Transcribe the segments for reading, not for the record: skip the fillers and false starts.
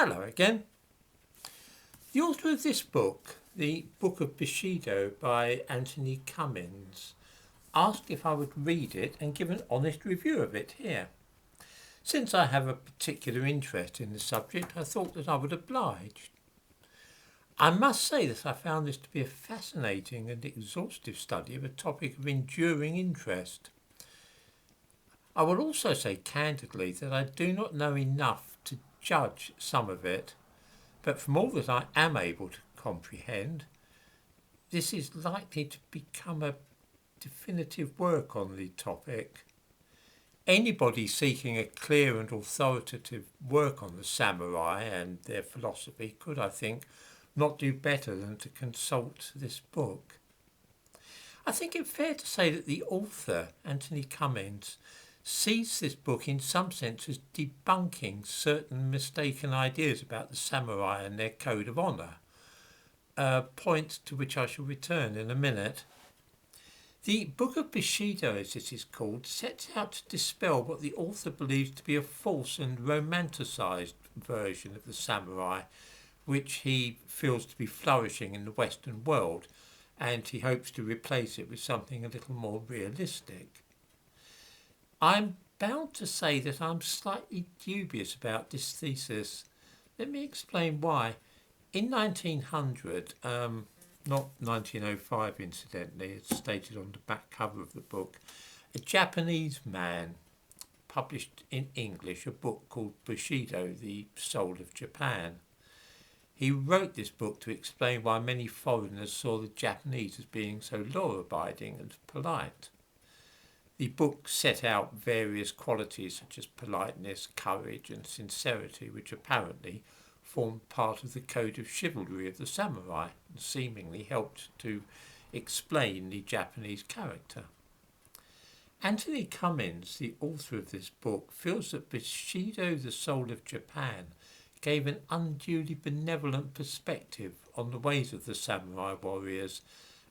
Hello again. The author of this book, the Book of Bushido by Antony Cummins, asked if I would read it and give an honest review of it here. Since I have a particular interest in the subject, I thought that I would oblige. I must say that I found this to be a fascinating and exhaustive study of a topic of enduring interest. I will also say candidly that I do not know enough to judge some of it, but from all that I am able to comprehend, this is likely to become a definitive work on the topic. Anybody seeking a clear and authoritative work on the samurai and their philosophy could, I think, not do better than to consult this book. I think it fair to say that the author, Antony Cummins, sees this book in some sense as debunking certain mistaken ideas about the samurai and their code of honour, a point to which I shall return in a minute. The Book of Bushido, as it is called, sets out to dispel what the author believes to be a false and romanticised version of the samurai, which he feels to be flourishing in the Western world, and he hopes to replace it with something a little more realistic. I'm bound to say that I'm slightly dubious about this thesis. Let me explain why. In 1900, not 1905 incidentally, it's stated on the back cover of the book, a Japanese man published in English a book called Bushido, the Soul of Japan. He wrote this book to explain why many foreigners saw the Japanese as being so law-abiding and polite. The book set out various qualities such as politeness, courage and sincerity, which apparently formed part of the code of chivalry of the samurai and seemingly helped to explain the Japanese character. Antony Cummins, the author of this book, feels that Bushido, the Soul of Japan, gave an unduly benevolent perspective on the ways of the samurai warriors,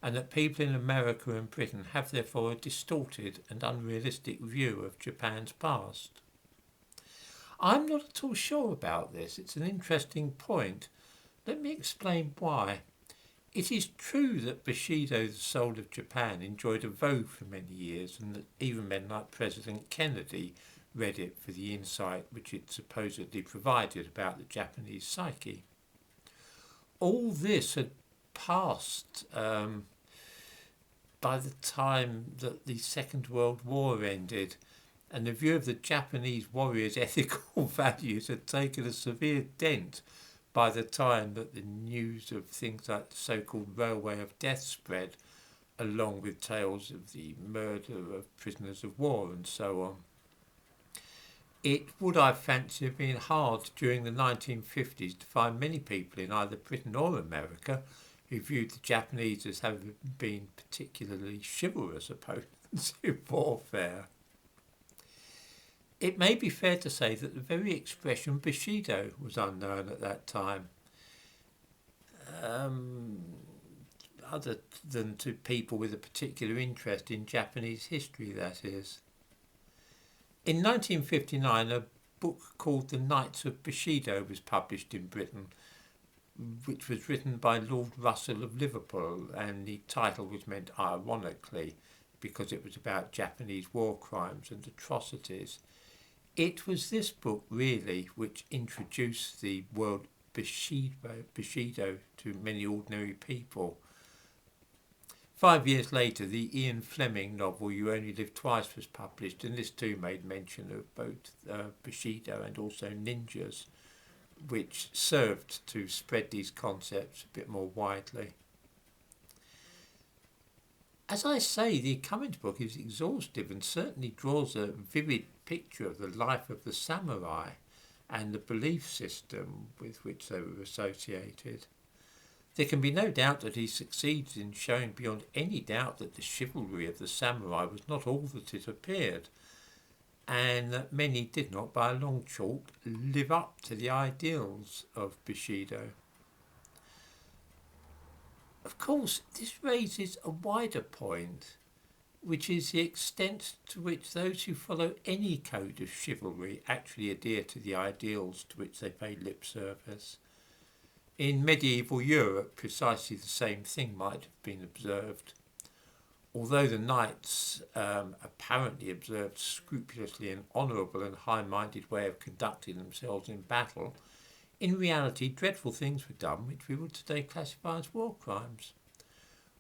and that people in America and Britain have therefore a distorted and unrealistic view of Japan's past. I'm not at all sure about this. It's an interesting point. Let me explain why. It is true that Bushido, the Soul of Japan, enjoyed a vogue for many years, and that even men like President Kennedy read it for the insight which it supposedly provided about the Japanese psyche. All this had passed by the time that the Second World War ended, and the view of the Japanese warriors' ethical values had taken a severe dent by the time that the news of things like the so-called Railway of Death spread, along with tales of the murder of prisoners of war and so on. It would, I fancy, have been hard during the 1950s to find many people in either Britain or America who viewed the Japanese as having been particularly chivalrous opponents in warfare. It may be fair to say that the very expression Bushido was unknown at that time, other than to people with a particular interest in Japanese history, that is. In 1959, a book called The Knights of Bushido was published in Britain, which was written by Lord Russell of Liverpool, and the title was meant ironically because it was about Japanese war crimes and atrocities. It was this book, really, which introduced the word Bushido to many ordinary people. 5 years later, the Ian Fleming novel You Only Live Twice was published, and this too made mention of both Bushido and also ninjas, which served to spread these concepts a bit more widely. As I say, the Cummins book is exhaustive and certainly draws a vivid picture of the life of the samurai and the belief system with which they were associated. There can be no doubt that he succeeds in showing beyond any doubt that the chivalry of the samurai was not all that it appeared, and that many did not, by a long chalk, live up to the ideals of Bushido. Of course, this raises a wider point. which is the extent to which those who follow any code of chivalry actually adhere to the ideals to which they pay lip service. In medieval Europe, precisely the same thing might have been observed. Although the knights apparently observed scrupulously an honourable and high-minded way of conducting themselves in battle, in reality dreadful things were done which we would today classify as war crimes.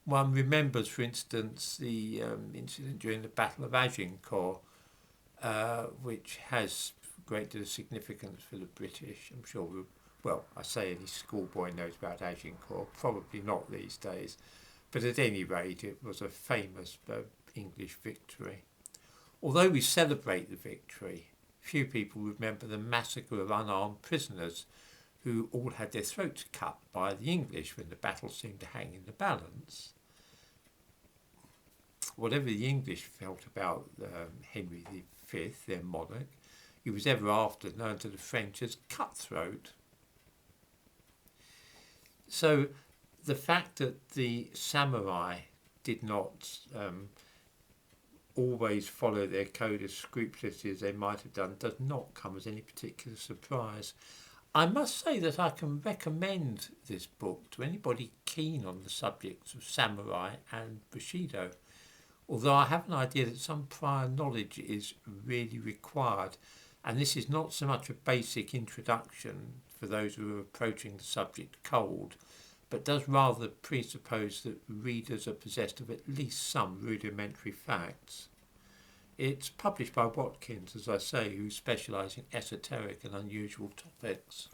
One remembers, for instance, the incident during the Battle of Agincourt, which has a great deal of significance for the British. I'm sure, I say any schoolboy knows about Agincourt, probably not these days, but at any rate it was a famous English victory. Although we celebrate the victory, few people remember the massacre of unarmed prisoners who all had their throats cut by the English when the battle seemed to hang in the balance. Whatever the English felt about Henry V, their monarch, he was ever after known to the French as cutthroat. So the fact that the samurai did not always follow their code as scrupulously as they might have done does not come as any particular surprise. I must say that I can recommend this book to anybody keen on the subjects of samurai and Bushido, although I have an idea that some prior knowledge is really required, and this is not so much a basic introduction for those who are approaching the subject cold, but does rather presuppose that readers are possessed of at least some rudimentary facts. It's published by Watkins, as I say, who specialise in esoteric and unusual topics.